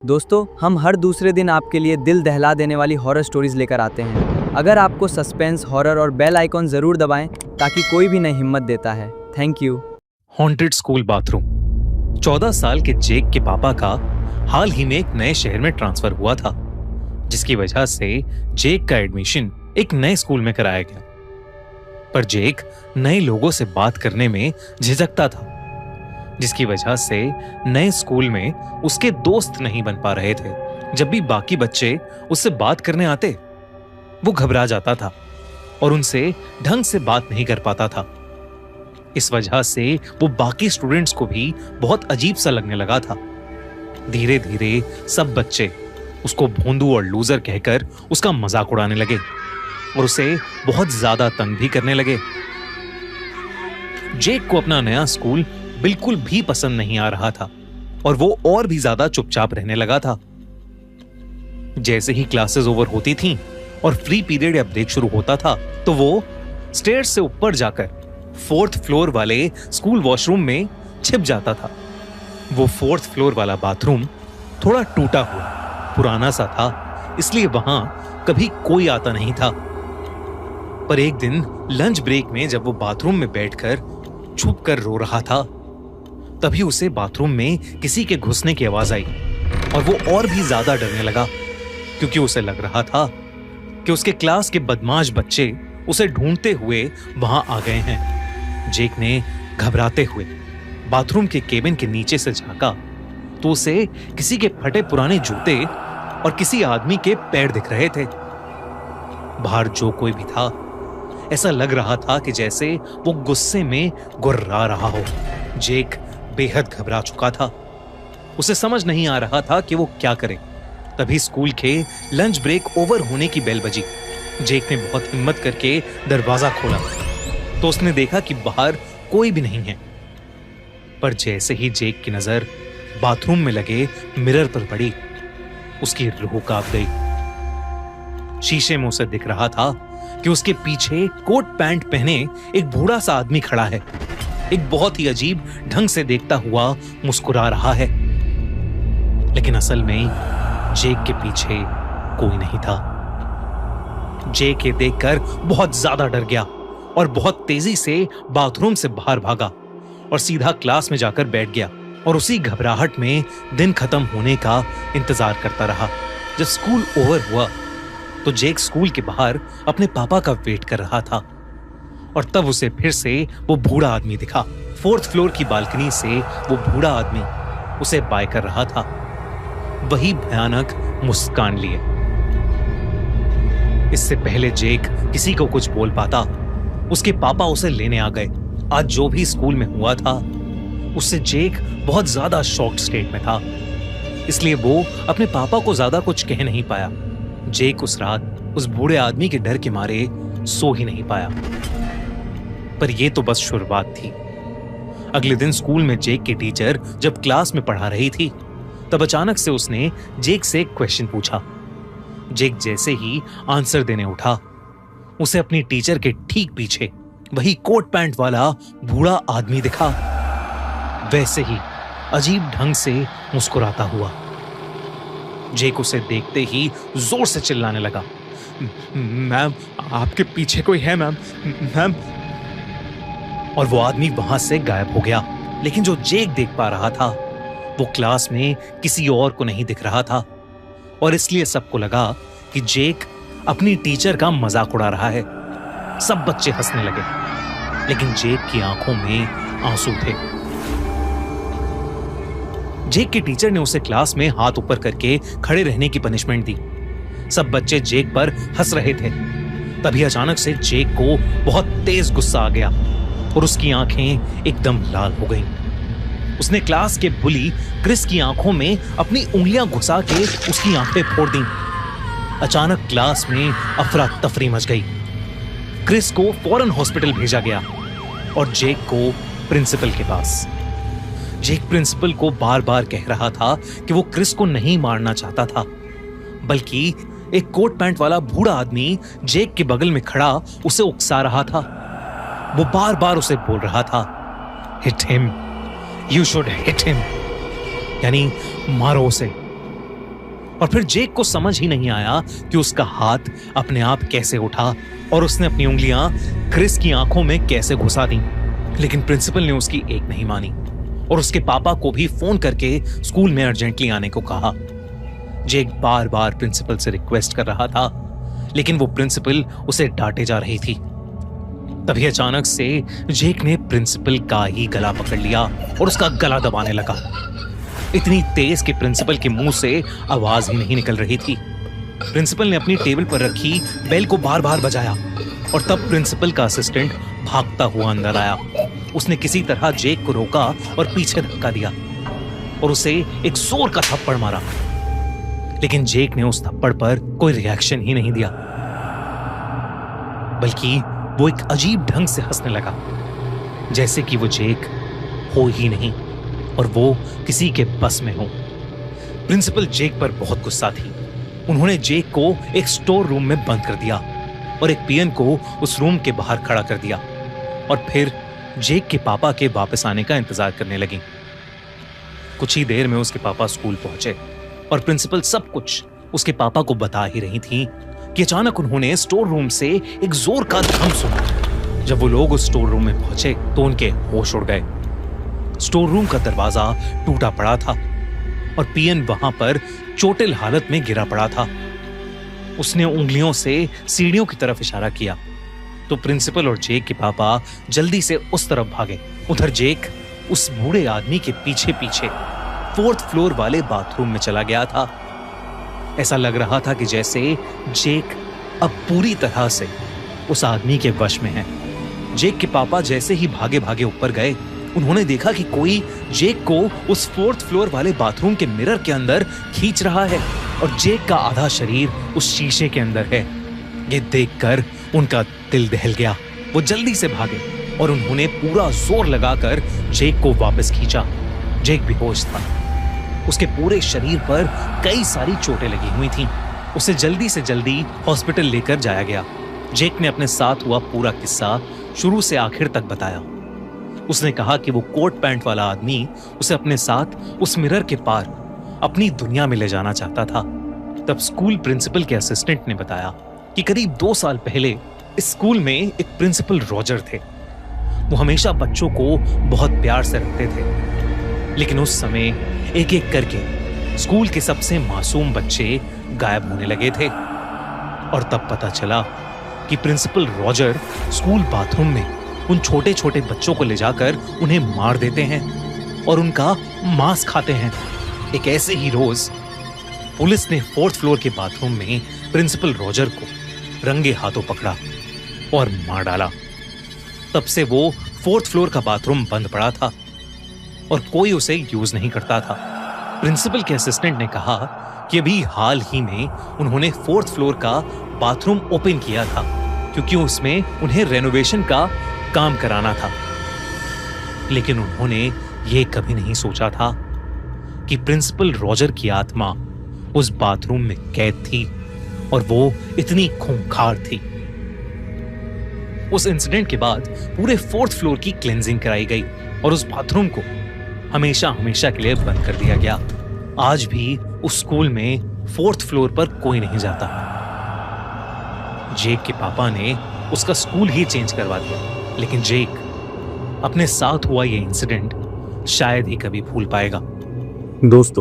दोस्तों, हम हर दूसरे दिन आपके लिए दिल दहला देने वाली हॉरर स्टोरीज लेकर आते हैं। अगर आपको सस्पेंस, हॉरर और बेल आइकॉन जरूर दबाएं ताकि कोई भी नई हिम्मत देता है। Thank you. Haunted school bathroom. 14 साल के जेक के पापा का हाल ही में एक नए शहर में ट्रांसफर हुआ था, जिसकी वजह से जेक का एडमिशन एक नए स्कूल में कराया गया। पर जेक नए लोगों से बात करने में झिझकता था, जिसकी वजह से नए स्कूल में उसके दोस्त नहीं बन पा रहे थे। जब भी बाकी बच्चे उससे बात करने आते, वो घबरा जाता था और उनसे ढंग से बात नहीं कर पाता था। इस वजह से वो बाकी स्टूडेंट्स को भी बहुत अजीब सा लगने लगा था। धीरे धीरे सब बच्चे उसको भोंदू और लूजर कहकर उसका मजाक उड़ाने लगे और उसे बहुत ज्यादा तंग भी करने लगे। जेक को अपना नया स्कूल बिल्कुल भी पसंद नहीं आ रहा था और वो और भी ज्यादा चुपचाप रहने लगा था। जैसे ही क्लासेस ओवर होती थीं और फ्री पीरियड या ब्रेक शुरू होता था, तो वो स्टेयर्स से ऊपर जाकर 4th फ्लोर वाले स्कूल वॉशरूम में छिप जाता था। वो 4th फ्लोर वाला बाथरूम थोड़ा टूटा हुआ, पुराना सा था, इसलिए वहां कभी कोई आता नहीं था। पर एक दिन लंच ब्रेक में जब वो बाथरूम में बैठकर छुप कर रो रहा था, तभी उसे बाथरूम में किसी के घुसने की आवाज आई और वो और भी ज्यादा डरने लगा, क्योंकि उसे लग रहा था कि उसके क्लास के बदमाश बच्चे उसे ढूंढते हुए वहां आ गए हैं। जेक ने घबराते हुए बाथरूम के केबिन के नीचे से झांका तो उसे किसी के फटे पुराने जूते और किसी आदमी के पैर दिख रहे थे। बाहर जो कोई भी था, ऐसा लग रहा था कि जैसे वो गुस्से में गुर्रा रहा हो। जेक बेहद घबरा चुका था। उसे समझ नहीं आ रहा था कि वो क्या करे। तभी स्कूल के लंच ब्रेक ओवर होने की बेल बजी। जेक ने बहुत हिम्मत करके दरवाजा खोला तो उसने देखा कि बाहर कोई भी नहीं है। पर जैसे ही जेक की नजर बाथरूम में लगे मिरर पर पड़ी, उसकी रूह कांप गई। शीशे में उसे दिख रहा था कि उसके पीछे कोट पैंट पहने एक बूढ़ा सा आदमी खड़ा है, एक बहुत ही अजीब ढंग से देखता हुआ मुस्कुरा रहा है। लेकिन असल में जेक के पीछे कोई नहीं था। जेक ये देखकर बहुत ज्यादा डर गया और बहुत तेजी से बाथरूम से बाहर भागा और सीधा क्लास में जाकर बैठ गया और उसी घबराहट में दिन खत्म होने का इंतजार करता रहा। जब स्कूल ओवर हुआ तो जेक स्कूल के बाहर अपने पापा का वेट कर रहा था और तब उसे फिर से वो बूढ़ा आदमी दिखा। 4th फ्लोर की बालकनी से वो बूढ़ा आदमी उसे बाय कर रहा था, वही भयानक मुस्कान लिए। इससे पहले जेक किसी को कुछ बोल पाता, उसके पापा उसे लेने आ गए। आज जो भी स्कूल में हुआ था, उससे जेक बहुत ज्यादा शॉक्ड स्टेट में था, इसलिए वो अपने पापा को ज्यादा कुछ कह नहीं पाया। जेक उस रात उस बूढ़े आदमी के डर के मारे सो ही नहीं पाया। पर यह तो बस शुरुआत थी। अगले दिन स्कूल में जेक की टीचर जब क्लास में पढ़ा रही थी, तब अचानक से उसने जेक से एक क्वेश्चन पूछा। जेक जैसे ही आंसर देने उठा, उसे अपनी टीचर के ठीक पीछे वही कोट पैंट वाला बूढ़ा आदमी दिखा, वैसे ही अजीब ढंग से मुस्कुराता हुआ। जेक उसे देखते ही जोर से चिल्लाने लगा, मैम, आपके पीछे कोई है मैम, मैम। और वो आदमी वहां से गायब हो गया। लेकिन जो जेक देख पा रहा था, वो क्लास में किसी और को नहीं दिख रहा था और इसलिए सबको लगा कि जेक अपनी टीचर का मजाक उड़ा रहा है। सब बच्चे हंसने लगे, लेकिन जेक की आंखों में आंसू थे। जेक के टीचर ने उसे क्लास में हाथ ऊपर करके खड़े रहने की पनिशमेंट दी। सब बच्चे जेक पर हंस रहे थे। तभी अचानक से जेक को बहुत तेज गुस्सा आ गया और उसकी आंखें एकदम लाल हो गईं। उसने क्लास के बुली क्रिस की आंखों में अपनी उंगलियां घुसा के उसकी आंखें फोड़ दी। अचानक क्लास में अफरा तफरी मच गई। क्रिस को फौरन हॉस्पिटल भेजा गया और जेक को प्रिंसिपल के पास। जेक प्रिंसिपल को बार बार कह रहा था कि वो क्रिस को नहीं मारना चाहता था, बल्कि एक कोट पैंट वाला बूढ़ा आदमी जेक के बगल में खड़ा उसे उकसा रहा था। वो बार बार उसे बोल रहा था, hit him, you should hit him, यानी मारो उसे, और फिर जेक को समझ ही नहीं आया कि उसका हाथ अपने आप कैसे उठा और उसने अपनी उंगलियां क्रिस की आंखों में कैसे घुसा दी। लेकिन प्रिंसिपल ने उसकी एक नहीं मानी और उसके पापा को भी फोन करके स्कूल में अर्जेंटली आने को कहा। जेक बार बार प्रिंसिपल से रिक्वेस्ट कर रहा था, लेकिन वो प्रिंसिपल उसे डांटे जा रही थी। तभी अचानक से जेक ने प्रिंसिपल का ही गला पकड़ लिया और उसका गला दबाने लगा, इतनी तेज कि प्रिंसिपल के मुंह से आवाज ही नहीं निकल रही थी। प्रिंसिपल ने अपनी टेबल पर रखी बेल को बार बार बजाया और तब प्रिंसिपल का असिस्टेंट भागता हुआ अंदर आया। उसने किसी तरह जेक को रोका और पीछे धक्का दिया और उसे एक जोर का थप्पड़ मारा, लेकिन जेक ने उस थप्पड़ पर कोई रिएक्शन ही नहीं दिया, बल्कि वो एक अजीब ढंग से हंसने लगा, जैसे कि वो जेक हो ही नहीं और वो किसी के बस में हो। प्रिंसिपल जेक पर बहुत गुस्सा थी। उन्होंने जेक को एक स्टोर रूम में बंद कर दिया और एक पियन को उस रूम के बाहर खड़ा कर दिया और फिर जेक के पापा के वापस आने का इंतजार करने लगी। कुछ ही देर में उसके पापा स्कूल पहुंचे और प्रिंसिपल सब कुछ उसके पापा को बता ही रही थी कि अचानक उन्होंने स्टोर रूम से एक जोर का धम सुना। जब वो लोग उस स्टोर रूम में पहुंचे तो उनके होश उड़ गए। स्टोर रूम का दरवाजा टूटा पड़ा था और पियन वहां पर चोटिल हालत में गिरा पड़ा था। उसने उंगलियों से सीढ़ियों की तरफ इशारा किया तो प्रिंसिपल और जेक के पापा जल्दी से उस तरफ भागे। उधर जेक उस बूढ़े आदमी के पीछे पीछे 4th फ्लोर वाले बाथरूम में चला गया था। ऐसा लग रहा था कि जैसे जेक अब पूरी तरह से उस आदमी के वश में है। जेक के पापा जैसे ही भागे भागे ऊपर गए, उन्होंने देखा कि कोई जेक को उस 4th फ्लोर वाले बाथरूम के मिरर के अंदर खींच रहा है और जेक का आधा शरीर उस शीशे के अंदर है। ये देखकर उनका दिल दहल गया। वो जल्दी से भागे और उन्होंने पूरा जोर लगाकर जेक को वापस खींचा। जेक बेहोश था। उसके पूरे शरीर पर कई सारी चोटें लगी हुई थीं। उसे जल्दी से जल्दी हॉस्पिटल लेकर जाया गया। जेक ने अपने साथ हुआ पूरा किस्सा शुरू से आखिर तक बताया। उसने कहा कि वो कोट पैंट वाला आदमी उसे अपने साथ उस मिरर के पार अपनी दुनिया में ले जाना चाहता था। तब स्कूल प्रिंसिपल के असिस्टेंट ने बताया कि करीब 2 साल पहले इस स्कूल में एक प्रिंसिपल रॉजर थे। वो हमेशा बच्चों को बहुत प्यार से रखते थे, लेकिन उस समय एक एक करके स्कूल के सबसे मासूम बच्चे गायब होने लगे थे और तब पता चला कि प्रिंसिपल रॉजर स्कूल बाथरूम में उन छोटे छोटे बच्चों को ले जाकर उन्हें मार देते हैं और उनका मांस खाते हैं। एक ऐसे ही रोज पुलिस ने 4th फ्लोर के बाथरूम में प्रिंसिपल रॉजर को रंगे हाथों पकड़ा और मार डाला। तब से वो 4th फ्लोर का बाथरूम बंद पड़ा था और कोई उसे यूज नहीं करता था। प्रिंसिपल के असिस्टेंट ने कहा कि अभी हाल ही में उन्होंने 4th फ्लोर का बाथरूम ओपन किया था क्योंकि उसमें उन्हें रेनोवेशन का काम कराना था, लेकिन उन्होंने ये कभी नहीं सोचा था कि प्रिंसिपल रॉजर की आत्मा उस बाथरूम में कैद थी और वो इतनी खूंखार थी। उस इंसिडेंट के बाद पूरे 4th फ्लोर की क्लेंजिंग कराई गई और उस बाथरूम को हमेशा हमेशा के लिए बंद कर दिया गया। आज भी उस स्कूल में 4th फ्लोर पर कोई नहीं जाता। जेक के पापा ने उसका स्कूल ही चेंज करवा दिया, लेकिन जेक अपने साथ हुआ ये इंसिडेंट शायद ही कभी भूल पाएगा। दोस्तों,